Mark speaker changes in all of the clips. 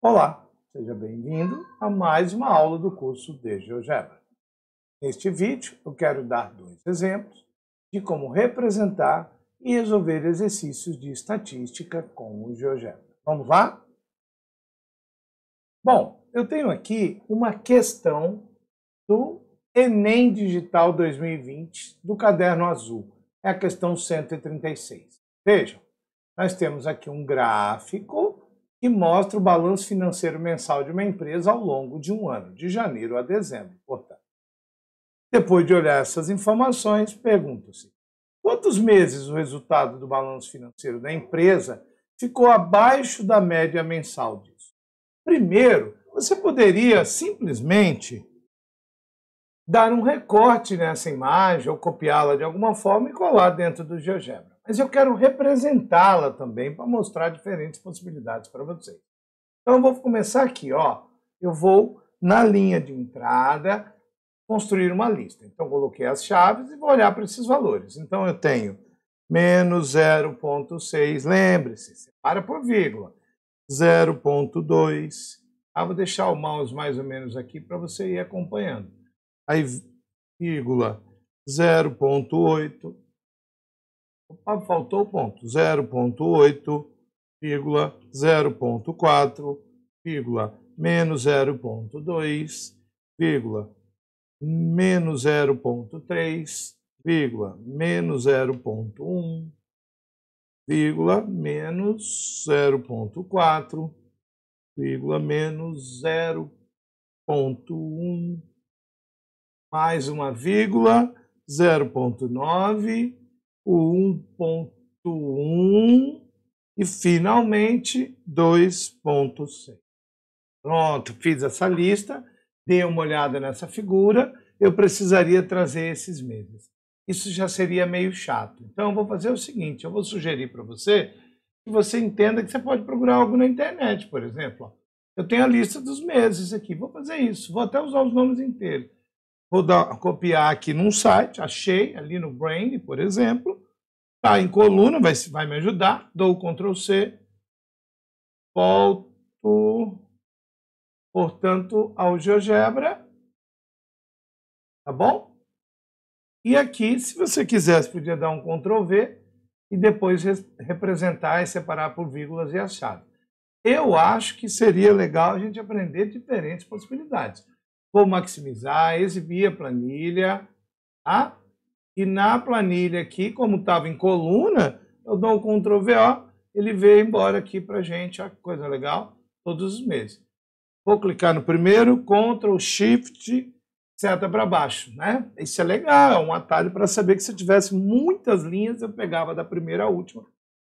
Speaker 1: Olá, seja bem-vindo a mais uma aula do curso de GeoGebra. Neste vídeo, eu quero dar dois exemplos de como representar e resolver exercícios de estatística com o GeoGebra. Vamos lá? Bom, eu tenho aqui uma questão do Enem Digital 2020 do Caderno Azul. É a questão 136. Vejam, nós temos aqui um gráfico que mostra o balanço financeiro mensal de uma empresa ao longo de um ano, de janeiro a dezembro, portanto. Depois de olhar essas informações, pergunta-se: quantos meses o resultado do balanço financeiro da empresa ficou abaixo da média mensal disso? Primeiro, você poderia simplesmente dar um recorte nessa imagem ou copiá-la de alguma forma e colar dentro do GeoGebra. Mas eu quero representá-la também para mostrar diferentes possibilidades para vocês. Então eu vou começar aqui, ó. Eu vou na linha de entrada construir uma lista. Então coloquei as chaves e vou olhar para esses valores. Então eu tenho menos 0,6, lembre-se, separa por vírgula, 0,2. Vou deixar o mouse mais ou menos aqui para você ir acompanhando. Aí, vírgula, 0,8. Opa, faltou o ponto. 0,8, vírgula, 0,4, vírgula, menos 0,2, vírgula, menos 0,3, vírgula, menos 0,1, vírgula, menos 0,4, vírgula, menos 0,1, mais uma vírgula, 0,9, o 1,1 e, finalmente, 2,6. Pronto, fiz essa lista, dei uma olhada nessa figura, eu precisaria trazer esses meses. Isso já seria meio chato. Então, eu vou fazer o seguinte, eu vou sugerir para você que você entenda que você pode procurar algo na internet, por exemplo. Ó. Eu tenho a lista dos meses aqui, vou fazer isso, vou até usar os nomes inteiros. Vou copiar aqui num site, achei ali no Brain, por exemplo. Está em coluna, vai me ajudar. Dou o Ctrl C. Volto, portanto, ao GeoGebra. Tá bom? E aqui, se você quisesse, podia dar um Ctrl V e depois representar e separar por vírgulas e as chaves. Eu acho que seria legal a gente aprender diferentes possibilidades. Vou maximizar, exibir a planilha, tá? E na planilha aqui, como estava em coluna, eu dou um Ctrl VO, ele veio embora aqui para a gente, olha que coisa legal, todos os meses. Vou clicar no primeiro, Ctrl Shift, seta para baixo, né? Isso é legal, é um atalho para saber que se eu tivesse muitas linhas, eu pegava da primeira à última,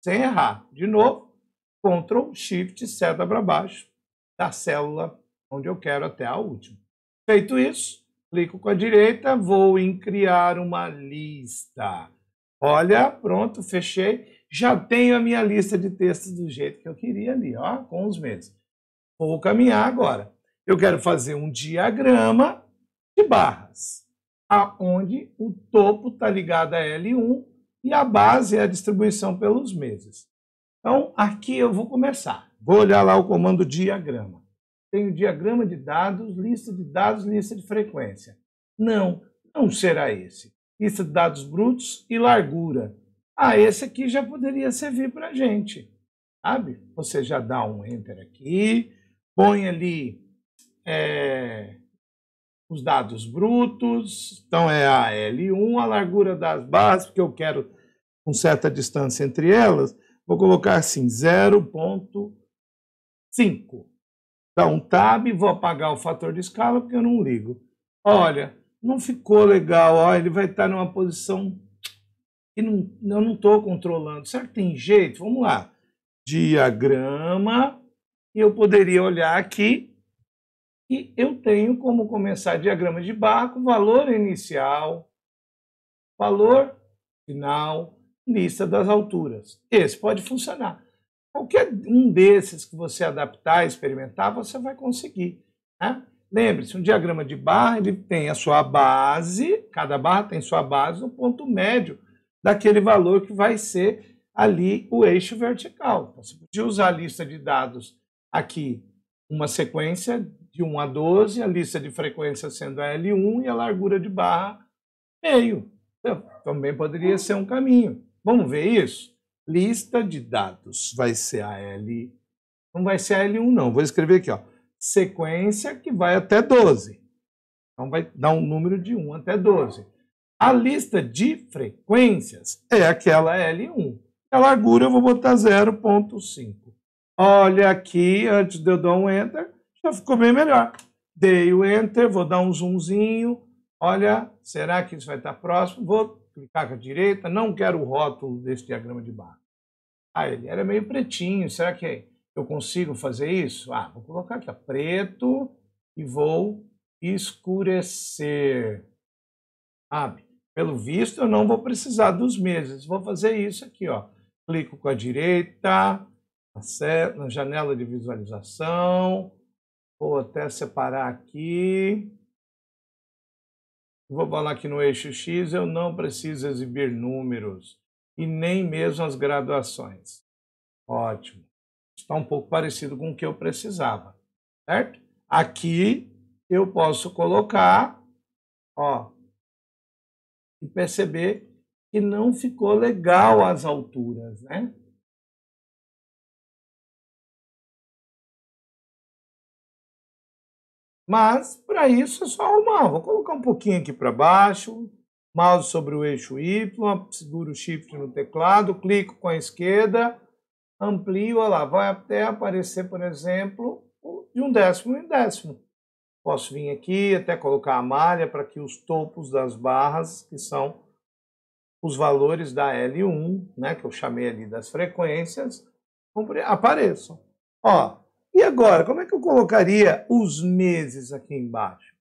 Speaker 1: sem errar. De novo, Ctrl Shift, seta para baixo, da célula onde eu quero até a última. Feito isso, clico com a direita, vou em criar uma lista. Olha, pronto, fechei. Já tenho a minha lista de textos do jeito que eu queria ali, ó, com os meses. Vou caminhar agora. Eu quero fazer um diagrama de barras, aonde o topo está ligado a L1 e a base é a distribuição pelos meses. Então, aqui eu vou começar. Vou olhar lá o comando diagrama. Tenho diagrama de dados, lista de frequência. Não será esse. Lista de dados brutos e largura. Esse aqui já poderia servir para a gente, sabe? Você já dá um Enter aqui, põe ali os dados brutos, então é a L1, a largura das barras, porque eu quero com certa distância entre elas, vou colocar assim, 0,5. Dá um tab, vou apagar o fator de escala porque eu não ligo. Olha, não ficou legal, ó, ele vai estar numa posição que eu não estou controlando. Será que tem jeito? Vamos lá. Diagrama, e eu poderia olhar aqui, e eu tenho como começar diagrama de barra com valor inicial, valor final, lista das alturas. Esse pode funcionar. Qualquer um desses que você adaptar, experimentar, você vai conseguir. Né? Lembre-se, um diagrama de barra ele tem a sua base, cada barra tem sua base no ponto médio daquele valor que vai ser ali o eixo vertical. Então, você podia usar a lista de dados aqui uma sequência de 1 a 12, a lista de frequência sendo a L1 e a largura de barra meio. Então, também poderia ser um caminho. Vamos ver isso? Lista de dados vai ser a L... Não vai ser a L1, não. Vou escrever aqui, ó. Sequência que vai até 12. Então, vai dar um número de 1 até 12. A lista de frequências é aquela L1. A largura eu vou botar 0,5. Olha aqui, antes de eu dar um Enter, já ficou bem melhor. Dei o Enter, vou dar um zoomzinho. Olha, será que isso vai estar próximo? Vou clicar com a direita, não quero o rótulo desse diagrama de barra. Ah, ele era meio pretinho, será que eu consigo fazer isso? Ah, vou colocar aqui, ó, preto, e vou escurecer. Ah, pelo visto, eu não vou precisar dos meses. Vou fazer isso aqui, ó. Clico com a direita, na janela de visualização. Vou até separar aqui. Vou falar aqui no eixo X, eu não preciso exibir números e nem mesmo as graduações. Ótimo. Está um pouco parecido com o que eu precisava, certo? Aqui eu posso colocar, ó, e perceber que não ficou legal as alturas, né? Mas, para isso, é só arrumar. Vou colocar um pouquinho aqui para baixo, mouse sobre o eixo Y, seguro o Shift no teclado, clico com a esquerda, amplio, olha lá, vai até aparecer, por exemplo, de 1/10 em 10. Posso vir aqui, até colocar a malha para que os topos das barras, que são os valores da L1, né, que eu chamei ali das frequências, apareçam. Ó, e agora, como é que eu colocaria os meses aqui embaixo?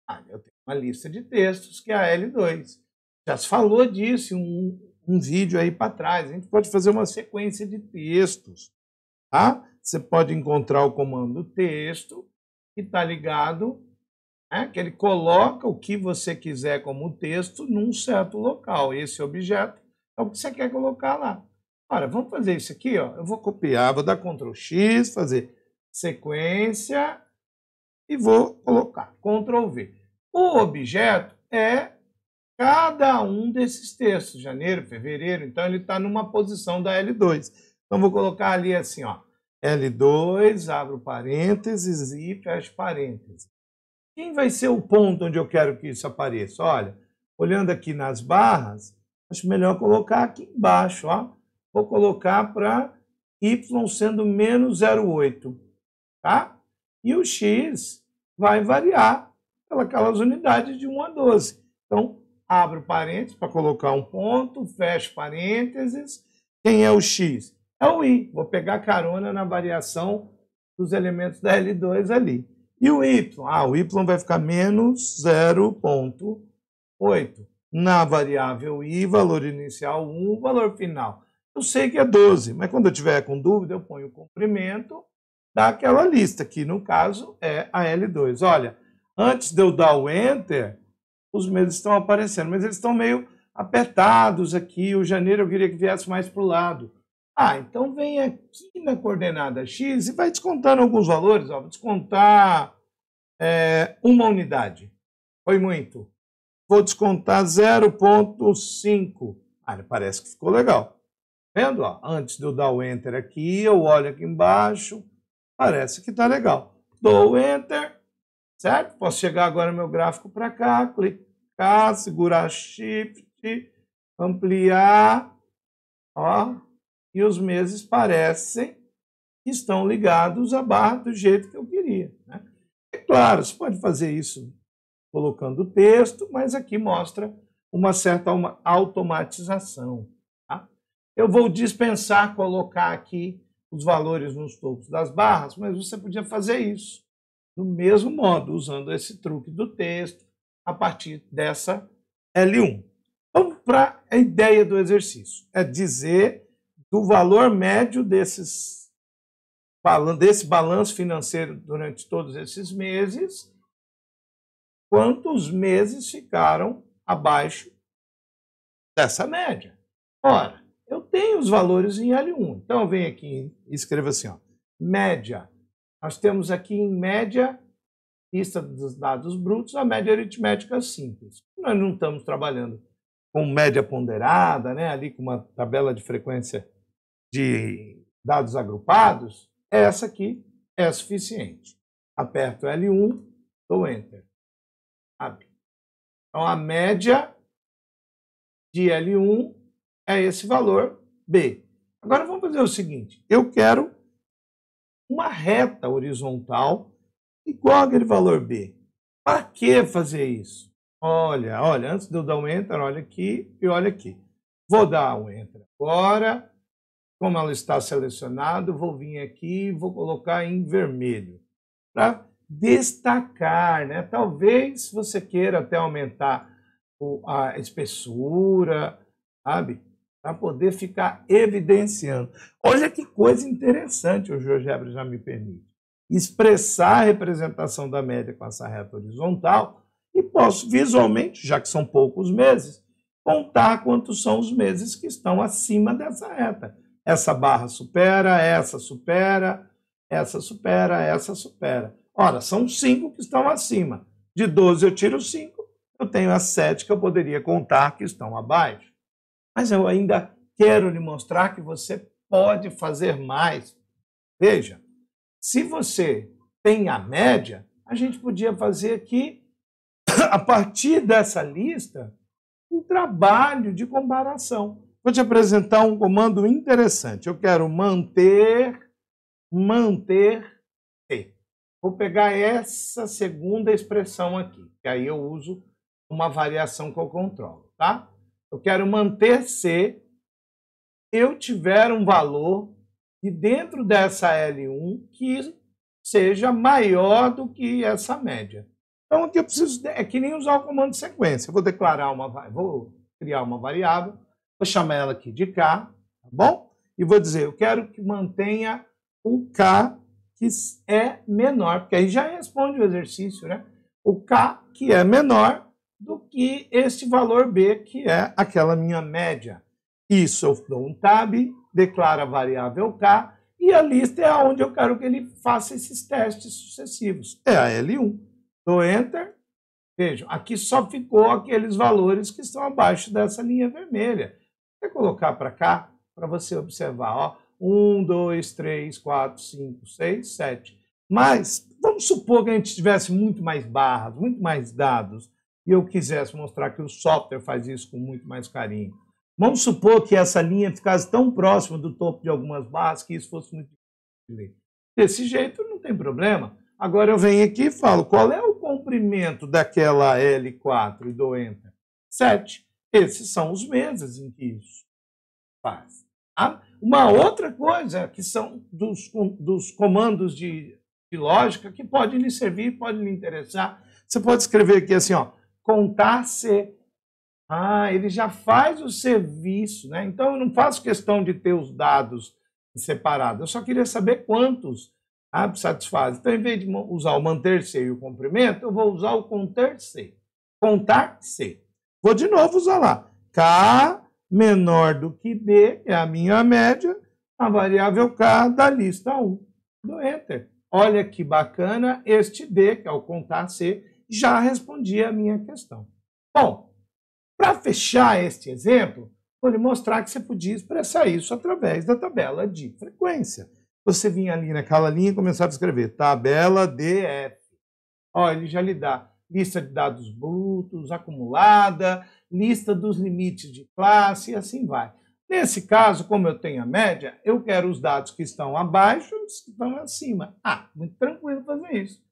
Speaker 1: Ah, eu tenho uma lista de textos que é a L2. Já se falou disso em um vídeo aí para trás. A gente pode fazer uma sequência de textos, tá? Você pode encontrar o comando texto, que está ligado, né, que ele coloca o que você quiser como texto num certo local. Esse objeto é o que você quer colocar lá. Ora, vamos fazer isso aqui, ó. Eu vou copiar, vou dar Ctrl X, fazer sequência e vou colocar Ctrl V. O objeto é cada um desses textos, janeiro, fevereiro, então ele está numa posição da L2. Então vou colocar ali assim, ó, L2, abro parênteses e fecho parênteses. Quem vai ser o ponto onde eu quero que isso apareça? Olha, olhando aqui nas barras, acho melhor colocar aqui embaixo, ó. Vou colocar para Y sendo menos 0,8. Tá? E o X vai variar pelas unidades de 1 a 12. Então, abro parênteses para colocar um ponto, fecho parênteses. Quem é o X? É o Y. Vou pegar carona na variação dos elementos da L2 ali. E o Y? Ah, o Y vai ficar menos 0,8. Na variável I, valor inicial 1, valor final. Eu sei que é 12, mas quando eu tiver com dúvida, eu ponho o comprimento daquela lista, que no caso é a L2. Olha, antes de eu dar o Enter, os meses estão aparecendo, mas eles estão meio apertados aqui. O janeiro eu queria que viesse mais para o lado. Ah, então vem aqui na coordenada X e vai descontando alguns valores. Ó, vou descontar uma unidade. Foi muito. Vou descontar 0,5. Ah, parece que ficou legal. Vendo? Ó, antes de eu dar o Enter aqui, eu olho aqui embaixo. Parece que está legal. Dou o Enter, certo? Posso chegar agora no meu gráfico para cá, clicar, segurar Shift, ampliar, ó, e os meses parecem que estão ligados à barra do jeito que eu queria, né? É claro, você pode fazer isso colocando o texto, mas aqui mostra uma certa automatização. Tá? Eu vou dispensar colocar aqui os valores nos topos das barras, mas você podia fazer isso do mesmo modo, usando esse truque do texto a partir dessa L1. Vamos para a ideia do exercício. É dizer do valor médio desse balanço financeiro durante todos esses meses, quantos meses ficaram abaixo dessa média. Ora, eu tenho os valores em L1. Então, eu venho aqui e escrevo assim, ó, média Nós temos aqui em média, lista dos dados brutos, a média aritmética simples. Nós não estamos trabalhando com média ponderada, né, ali com uma tabela de frequência de dados agrupados, essa aqui é suficiente. Aperto L1, dou Enter. Então, a média de L1 é esse valor B. Agora, vamos fazer o seguinte. Eu quero uma reta horizontal igual aquele valor B. Para que fazer isso? Olha, antes de eu dar um Enter, olha aqui e olha aqui. Vou dar um Enter agora. Como ela está selecionada, vou vir aqui e vou colocar em vermelho. Para destacar, né? Talvez você queira até aumentar a espessura, sabe? Para poder ficar evidenciando. Olha que coisa interessante o GeoGebra já me permite. Expressar a representação da média com essa reta horizontal e posso visualmente, já que são poucos meses, contar quantos são os meses que estão acima dessa reta. Essa barra supera, essa supera, essa supera, essa supera. Ora, são 5 que estão acima. De 12 eu tiro 5, eu tenho as 7 que eu poderia contar que estão abaixo. Mas eu ainda quero lhe mostrar que você pode fazer mais. Veja, se você tem a média, a gente podia fazer aqui, a partir dessa lista, um trabalho de comparação. Vou te apresentar um comando interessante. Eu quero manter T. Vou pegar essa segunda expressão aqui, que aí eu uso uma variação que eu controlo, tá? Eu quero manter C, eu tiver um valor e dentro dessa L1 que seja maior do que essa média. Então, aqui eu preciso, é que nem usar o comando de sequência. Eu vou criar uma variável, vou chamar ela aqui de K, tá bom? E vou dizer, eu quero que mantenha o K que é menor, porque aí já responde o exercício, né? O K que é menor do que este valor B, que é aquela minha média. Isso eu dou um tab, declaro a variável K, e a lista é onde eu quero que ele faça esses testes sucessivos. É a L1. Dou Enter. Vejam, aqui só ficou aqueles valores que estão abaixo dessa linha vermelha. Vou colocar para cá, para você observar. Ó, 1, 2, 3, 4, 5, 6, 7. Mas vamos supor que a gente tivesse muito mais barras, muito mais dados, e eu quisesse mostrar que o software faz isso com muito mais carinho. Vamos supor que essa linha ficasse tão próxima do topo de algumas barras que isso fosse muito difícil de ler. Desse jeito, não tem problema. Agora eu venho aqui e falo, qual é o comprimento daquela L4 e dou Enter? 7. Esses são os meses em que isso faz. Tá? Uma outra coisa que são dos comandos de lógica que pode lhe servir, pode lhe interessar. Você pode escrever aqui assim, ó, contar C. Ele já faz o serviço, né? Então eu não faço questão de ter os dados separados. Eu só queria saber quantos satisfazem. Então, em vez de usar o manter C e o comprimento, eu vou usar o conter C. Contar C. Vou de novo usar lá. K menor do que B, que é a minha média, a variável K da lista 1. Do Enter. Olha que bacana, este D, que é o contar C, já respondia a minha questão. Bom, para fechar este exemplo, vou lhe mostrar que você podia expressar isso através da tabela de frequência. Você vinha ali naquela linha e começava a escrever tabela DF. Ele já lhe dá lista de dados brutos, acumulada, lista dos limites de classe e assim vai. Nesse caso, como eu tenho a média, eu quero os dados que estão abaixo e os que estão acima. Muito tranquilo fazer isso.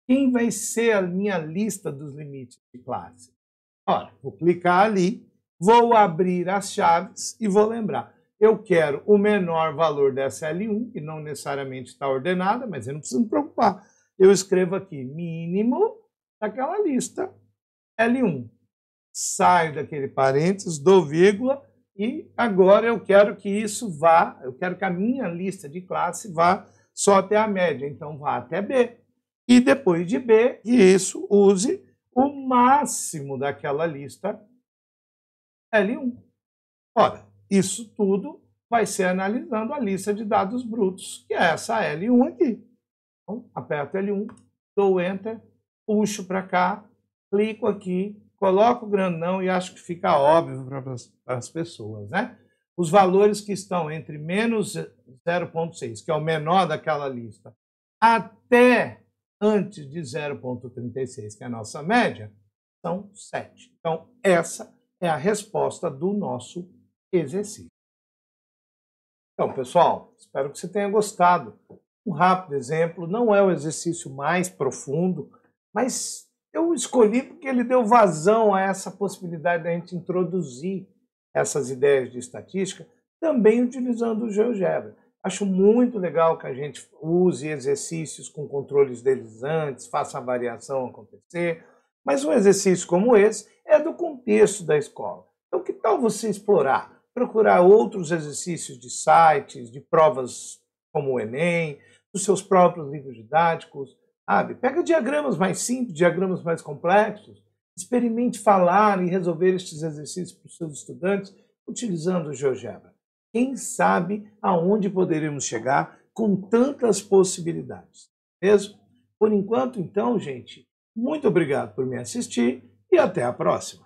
Speaker 1: Quem vai ser a minha lista dos limites de classe? Vou clicar ali, vou abrir as chaves e vou lembrar. Eu quero o menor valor dessa L1, que não necessariamente está ordenada, mas eu não preciso me preocupar. Eu escrevo aqui, mínimo daquela lista L1. Saio daquele parênteses, dou vírgula, e agora eu quero que isso vá, eu quero que a minha lista de classe vá só até a média, então vá até B. E depois de B, que isso use o máximo daquela lista L1. Ora, isso tudo vai ser analisando a lista de dados brutos, que é essa L1 aqui. Então, aperto L1, dou Enter, puxo para cá, clico aqui, coloco o grandão e acho que fica óbvio para as pessoas, né? Os valores que estão entre menos 0,6, que é o menor daquela lista, até antes de 0,36, que é a nossa média, são 7. Então, essa é a resposta do nosso exercício. Então, pessoal, espero que você tenha gostado. Um rápido exemplo, não é o exercício mais profundo, mas eu escolhi porque ele deu vazão a essa possibilidade de a gente introduzir essas ideias de estatística, também utilizando o GeoGebra. Acho muito legal que a gente use exercícios com controles deslizantes, faça a variação acontecer, mas um exercício como esse é do contexto da escola. Então, que tal você explorar, procurar outros exercícios de sites, de provas como o Enem, dos seus próprios livros didáticos, sabe? Pega diagramas mais simples, diagramas mais complexos, experimente falar e resolver estes exercícios para os seus estudantes utilizando o GeoGebra. Quem sabe aonde poderemos chegar com tantas possibilidades, mesmo? Por enquanto, então, gente, muito obrigado por me assistir e até a próxima.